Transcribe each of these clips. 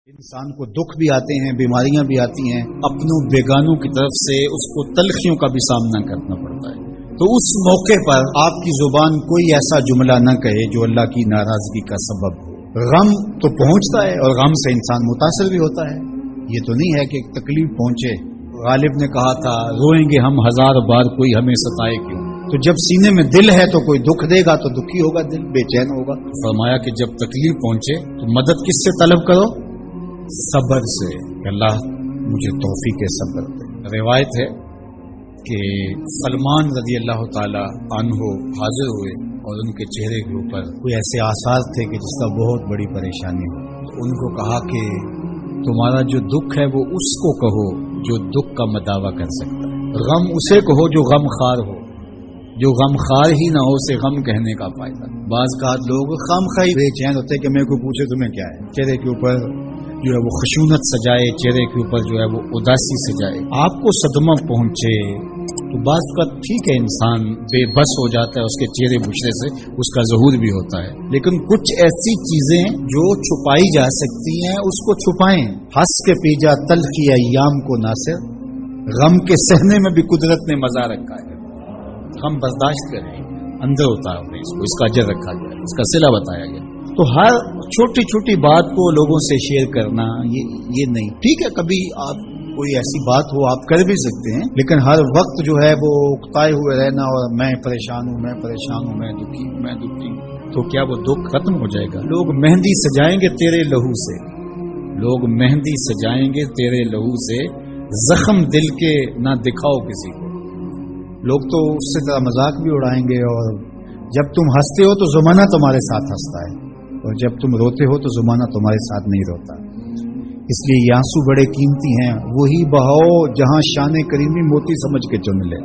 انسان کو دکھ بھی آتے ہیں، بیماریاں بھی آتی ہیں، اپنوں بیگانوں کی طرف سے اس کو تلخیوں کا بھی سامنا کرنا پڑتا ہے۔ تو اس موقع پر آپ کی زبان کوئی ایسا جملہ نہ کہے جو اللہ کی ناراضگی کا سبب ہو۔ غم تو پہنچتا ہے اور غم سے انسان متاثر بھی ہوتا ہے، یہ تو نہیں ہے کہ تکلیف پہنچے۔ غالب نے کہا تھا روئیں گے ہم ہزار بار کوئی ہمیں ستائے کیوں۔ تو جب سینے میں دل ہے تو کوئی دکھ دے گا تو دکھی ہوگا، دل بے چین ہوگا۔ فرمایا کہ جب تکلیف پہنچے تو مدد کس سے طلب کرو؟ صبر سے، کہ اللہ مجھے توفیق صبر دے۔ روایت ہے کہ سلمان رضی اللہ تعالی عنہ حاضر ہوئے اور ان کے چہرے کے اوپر کوئی ایسے آثار تھے کہ جس کا بہت بڑی پریشانی ہو۔ تو ان کو کہا کہ تمہارا جو دکھ ہے وہ اس کو کہو جو دکھ کا مداوع کر سکتا ہے، غم اسے کہو جو غم خار ہو، جو غم خار ہی نہ ہو اسے غم کہنے کا فائدہ۔ بعض کا لوگ خام خواہ بے چین ہوتے کہ میں کوئی پوچھے تمہیں کیا ہے، چہرے کے اوپر جو ہے وہ خشونت سجائے، چہرے کے اوپر جو ہے وہ اداسی سجائے۔ آپ کو صدمہ پہنچے تو بعض کا ٹھیک ہے، انسان بے بس ہو جاتا ہے، اس کے چہرے بچھڑے سے اس کا ظہور بھی ہوتا ہے، لیکن کچھ ایسی چیزیں جو چھپائی جا سکتی ہیں اس کو چھپائیں۔ ہنس کے پی جا تلخی ایام کو ناصر، غم کے سہنے میں بھی قدرت نے مزہ رکھا ہے۔ غم برداشت کریں، اندر اتار دیں اس کو، اس کا اجر رکھا گیا، اس کا صلہ بتایا گیا۔ تو ہر چھوٹی چھوٹی بات کو لوگوں سے شیئر کرنا یہ نہیں ٹھیک ہے۔ کبھی آپ کوئی ایسی بات ہو آپ کر بھی سکتے ہیں، لیکن ہر وقت جو ہے وہ اکتائے ہوئے رہنا اور میں پریشان ہوں، میں پریشان ہوں، میں دکھی ہوں، میں دکھی ہوں، تو کیا وہ دکھ ختم ہو جائے گا؟ لوگ مہندی سجائیں گے تیرے لہو سے، لوگ مہندی سجائیں گے تیرے لہو سے، زخم دل کے نہ دکھاؤ کسی کو۔ لوگ تو اس سے طرح مذاق بھی اڑائیں گے، اور جب تم ہنستے ہو تو زمانہ تمہارے ساتھ ہنستا ہے، اور جب تم روتے ہو تو زمانہ تمہارے ساتھ نہیں روتا۔ اس لیے یہ آنسو بڑے قیمتی ہیں، وہی بہاؤ جہاں شان کریمی موتی سمجھ کے چن لے۔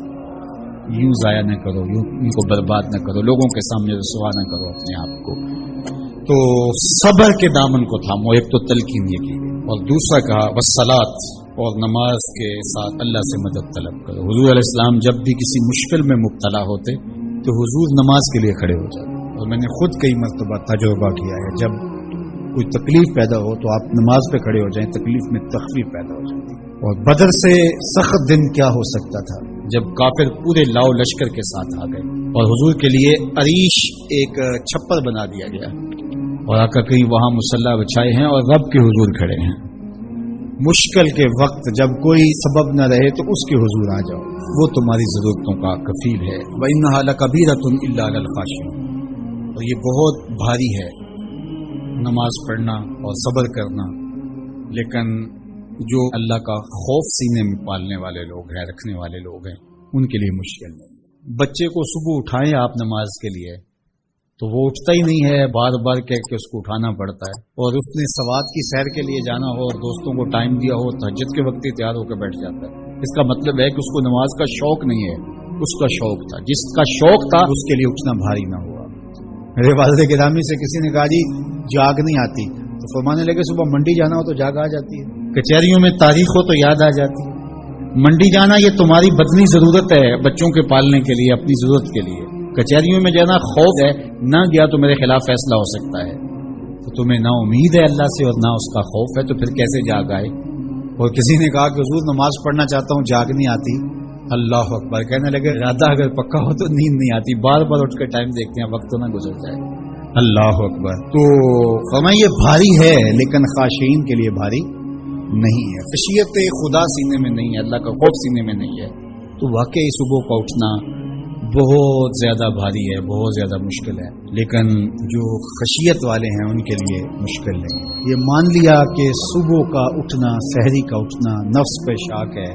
یوں ضائع نہ کرو، یوں ان کو برباد نہ کرو، لوگوں کے سامنے رسوا نہ کرو اپنے آپ کو۔ تو صبر کے دامن کو تھامو، ایک تو تلقین یہ کی، اور دوسرا کہا والصلاۃ، اور نماز کے ساتھ اللہ سے مدد طلب کرو۔ حضور علیہ السلام جب بھی کسی مشکل میں مبتلا ہوتے تو حضور نماز کے لیے کھڑے ہو جاتے، اور میں نے خود کئی مرتبہ تجربہ کیا ہے، جب کوئی تکلیف پیدا ہو تو آپ نماز پہ کھڑے ہو جائیں، تکلیف میں تخفیف پیدا ہو جاتی ہے۔ اور بدر سے سخت دن کیا ہو سکتا تھا جب کافر پورے لاؤ لشکر کے ساتھ آ گئے، اور حضور کے لیے عریش ایک چھپر بنا دیا گیا، اور آ کر کہیں وہاں مصلی بچھائے ہیں اور رب کے حضور کھڑے ہیں۔ مشکل کے وقت جب کوئی سبب نہ رہے تو اس کے حضور آ جاؤ، وہ تمہاری ضرورتوں کا کفیل ہے۔ وَإِنَّهَا لَكَبِيرَةٌ إِلَّا عَلَى الْخَاشِعِينَ، اور یہ بہت بھاری ہے نماز پڑھنا اور صبر کرنا، لیکن جو اللہ کا خوف سینے میں پالنے والے لوگ ہیں، رکھنے والے لوگ ہیں، ان کے لیے مشکل نہیں۔ بچے کو صبح اٹھائیں آپ نماز کے لیے تو وہ اٹھتا ہی نہیں ہے، بار بار کہہ کے اس کو اٹھانا پڑتا ہے، اور اس نے سوات کی سیر کے لیے جانا ہو اور دوستوں کو ٹائم دیا ہو، تہجد کے وقت ہی تیار ہو کے بیٹھ جاتا ہے۔ اس کا مطلب ہے کہ اس کو نماز کا شوق نہیں ہے، اس کا شوق تھا، جس کا شوق تھا اس کے لیے اٹھنا بھاری نہ ہوا۔ میرے والد گرامی سے کسی نے کہا جی جاگ نہیں آتی، تو فرمانے لگے صبح منڈی جانا ہو تو جاگ آ جاتی ہے، کچہریوں میں تاریخ ہو تو یاد آ جاتی ہے۔ منڈی جانا یہ تمہاری بدنی ضرورت ہے، بچوں کے پالنے کے لیے، اپنی ضرورت کے لیے۔ کچہریوں میں جانا خوف ہے، نہ گیا تو میرے خلاف فیصلہ ہو سکتا ہے، تو تمہیں نہ امید ہے اللہ سے اور نہ اس کا خوف ہے، تو پھر کیسے جاگ آئے؟ اور کسی نے کہا کہ حضور نماز پڑھنا چاہتا ہوں، جاگ نہیں آتی۔ اللہ اکبر، کہنے لگے ارادہ اگر پکا ہو تو نیند نہیں آتی، بار بار اٹھ کے ٹائم دیکھتے ہیں وقت تو نہ گزر جائے۔ اللہ اکبر۔ تو فرمایا یہ بھاری ہے لیکن خاشعین کے لیے بھاری نہیں ہے، خشیت خدا سینے میں نہیں ہے، اللہ کا خوف سینے میں نہیں ہے، تو واقعی صبح کا اٹھنا بہت زیادہ بھاری ہے، بہت زیادہ مشکل ہے، لیکن جو خشیت والے ہیں ان کے لیے مشکل نہیں۔ یہ مان لیا کہ صبح کا اٹھنا، سحری کا اٹھنا نفس پہ شاک ہے،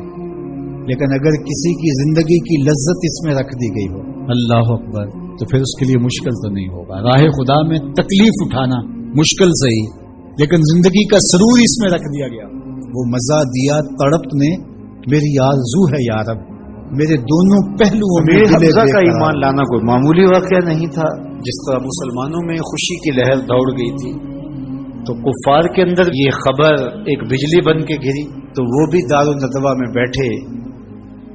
لیکن اگر کسی کی زندگی کی لذت اس میں رکھ دی گئی ہو، اللہ اکبر، تو پھر اس کے لیے مشکل تو نہیں ہوگا۔ راہ خدا میں تکلیف اٹھانا مشکل صحیح، لیکن زندگی کا سرور اس میں رکھ دیا گیا۔ وہ مزہ دیا تڑپ نے، میری آرزو ہے یا رب، میرے دونوں پہلوؤں میں حمزہ کا ایمان لانا کوئی معمولی واقعہ نہیں تھا۔ جس طرح مسلمانوں میں خوشی کی لہر دوڑ گئی تھی، تو کفار کے اندر یہ خبر ایک بجلی بن کے گری، تو وہ بھی دارالندوا میں بیٹھے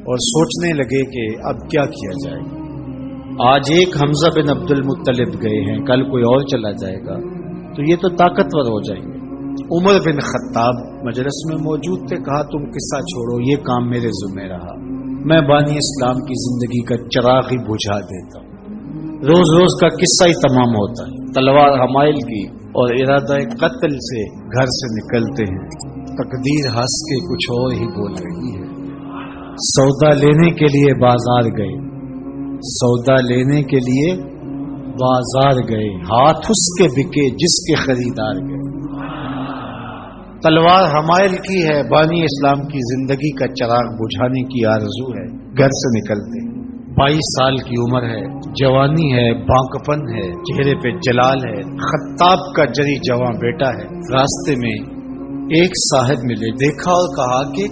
اور سوچنے لگے کہ اب کیا کیا جائے۔ آج ایک حمزہ بن عبد المطلب گئے ہیں، کل کوئی اور چلا جائے گا تو یہ تو طاقتور ہو جائیں گے، عمر بن خطاب مجلس میں موجود تھے. کہا تم قصہ چھوڑو، یہ کام میرے ذمہ رہا، میں بانی اسلام کی زندگی کا چراغ ہی بجھا دیتا ہوں. روز روز کا قصہ ہی تمام ہوتا ہے. تلوار حمائل کی اور ارادہ قتل سے گھر سے نکلتے ہیں. تقدیر ہنس کے کچھ اور ہی بول رہی ہے. سودا لینے کے لیے بازار گئے، سودا لینے کے لیے بازار گئے، ہاتھ اس کے بکے جس کے خریدار گئے. تلوار حمائل کی ہے، بانی اسلام کی زندگی کا چراغ بجھانے کی آرزو ہے. گھر سے نکلتے 22 سال کی عمر ہے، جوانی ہے، بانکپن ہے، چہرے پہ جلال ہے. خطاب کا جری جواں بیٹا ہے. راستے میں ایک صاحب ملے، دیکھا اور کہا کہ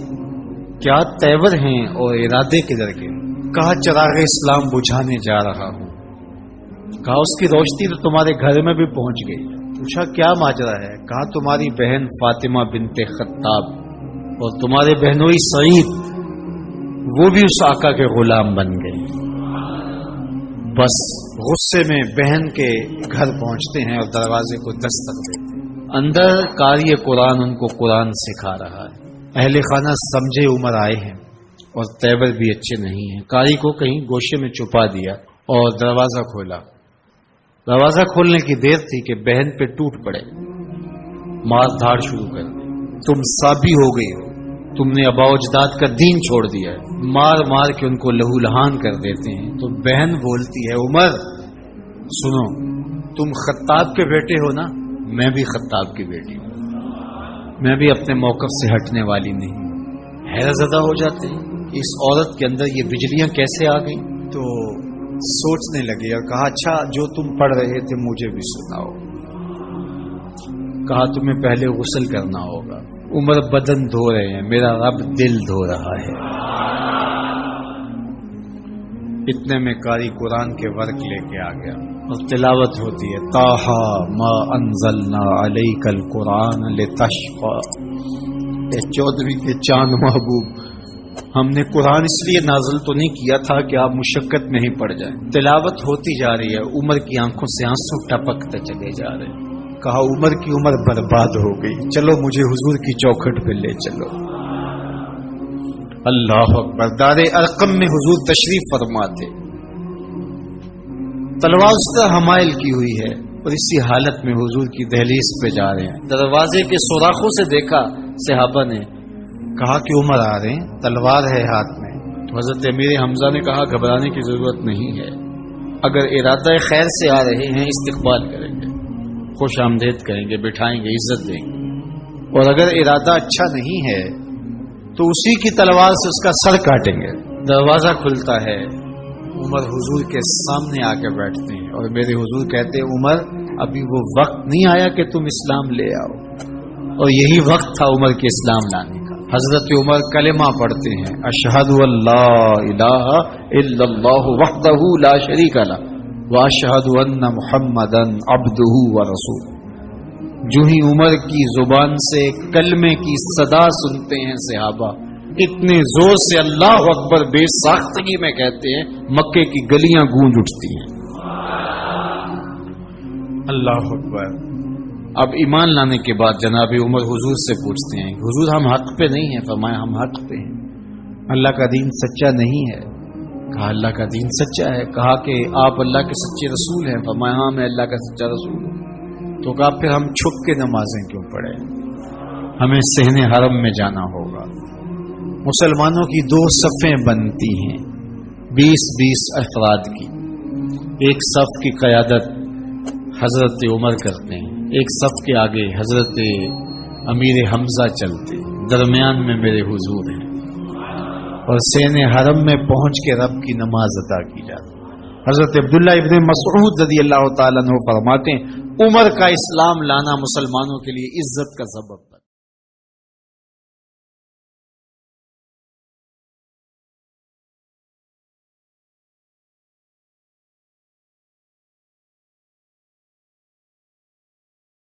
کیا تیور ہیں اور ارادے کدھر کے؟ کہا چراغ اسلام بجھانے جا رہا ہوں. کہا اس کی روشنی تو تمہارے گھر میں بھی پہنچ گئی. پوچھا کیا ماجرا ہے؟ کہا تمہاری بہن فاطمہ بنت خطاب اور تمہارے بہنوئی سعید وہ بھی اس آقا کے غلام بن گئی. بس غصے میں بہن کے گھر پہنچتے ہیں اور دروازے کو دستک دیتے ہیں. اندر قاری قرآن ان کو قرآن سکھا رہا ہے. اہل خانہ سمجھے عمر آئے ہیں اور تیور بھی اچھے نہیں ہیں. قاری کو کہیں گوشے میں چھپا دیا اور دروازہ کھولا. دروازہ کھولنے کی دیر تھی کہ بہن پہ ٹوٹ پڑے، مار دھاڑ شروع کر دی. تم سابی ہو گئی ہو، تم نے آباء و اجداد کا دین چھوڑ دیا ہے. مار مار کے ان کو لہو لہان کر دیتے ہیں. تو بہن بولتی ہے عمر سنو، تم خطاب کے بیٹے ہو نا، میں بھی خطاب کی بیٹی ہوں، میں بھی اپنے موقف سے ہٹنے والی نہیں. حیرت زدہ ہو جاتے ہیں کہ اس عورت کے اندر یہ بجلیاں کیسے آ گئیں. تو سوچنے لگے اور کہا اچھا جو تم پڑھ رہے تھے مجھے بھی سناؤ. کہا تمہیں پہلے غسل کرنا ہوگا. عمر بدن دھو رہے ہیں، میرا رب دل دھو رہا ہے. اتنے میں قاری قرآن کے ورق لے کے آ گیا اور تلاوت ہوتی ہے طٰہٰ ما انزلنا علیک القرآن لتشقیٰ. اے 14ویں کے چاند محبوب، ہم نے قرآن اس لیے نازل تو نہیں کیا تھا کہ آپ مشقت میں ہی پڑ جائیں. تلاوت ہوتی جا رہی ہے، عمر کی آنکھوں سے آنسو ٹپکتے چلے جا رہے ہیں. کہا عمر کی عمر برباد ہو گئی، چلو مجھے حضور کی چوکھٹ پہ لے چلو. اللہ اکبر. دار ارقم میں حضور تشریف فرما تھے. تلوار اس طرح حمائل کی ہوئی ہے اور اسی حالت میں حضور کی دہلیز پہ جا رہے ہیں. دروازے کے سوراخوں سے دیکھا صحابہ نے، کہا کہ عمر آ رہے ہیں، تلوار ہے ہاتھ میں. تو حضرت امیر حمزہ نے کہا گھبرانے کی ضرورت نہیں ہے، اگر ارادہ خیر سے آ رہے ہیں استقبال کریں گے، خوش آمدید کریں گے، بٹھائیں گے، عزت دیں گے. اور اگر ارادہ اچھا نہیں ہے تو اسی کی تلوار سے اس کا سر کاٹیں گے. دروازہ کھلتا ہے، عمر حضور کے سامنے آ کے بیٹھتے ہیں اور میرے حضور کہتے ہیں عمر ابھی وہ وقت نہیں آیا کہ تم اسلام لے آؤ. اور یہی وقت تھا عمر کے اسلام لانے کا. حضرت عمر کلمہ پڑھتے ہیں اشہد ان لا الہ الا اللہ وحدہ لا شریک لہ واشہد ان محمدا عبدہ ورسولہ. جو ہی عمر کی زبان سے کلمے کی صدا سنتے ہیں صحابہ اتنے زور سے اللہ اکبر بے ساختگی میں کہتے ہیں مکے کی گلیاں گونج اٹھتی ہیں. اللہ اکبر. اب ایمان لانے کے بعد جناب عمر حضور سے پوچھتے ہیں حضور ہم حق پہ نہیں ہیں. فرمایا ہم حق پہ ہیں، اللہ کا دین سچا نہیں ہے. کہا اللہ کا دین سچا ہے. کہا کہ آپ اللہ کے سچے رسول ہیں. فرمایا ہاں میں اللہ کا سچا رسول ہوں. تو کہا پھر ہم چھپ کے نمازیں کیوں پڑھیں، ہمیں صحن حرم میں جانا ہوگا. مسلمانوں کی 2 صفیں بنتی ہیں 20-20 افراد کی. ایک صف کی قیادت حضرت عمر کرتے ہیں، ایک صف کے آگے حضرت امیر حمزہ چلتے، درمیان میں میرے حضور ہیں اور صحن حرم میں پہنچ کے رب کی نماز ادا کی جاتی. حضرت عبداللہ ابن مسعود رضی اللہ تعالیٰ عنہ فرماتے ہیں عمر کا اسلام لانا مسلمانوں کے لیے عزت کا سبب تھا.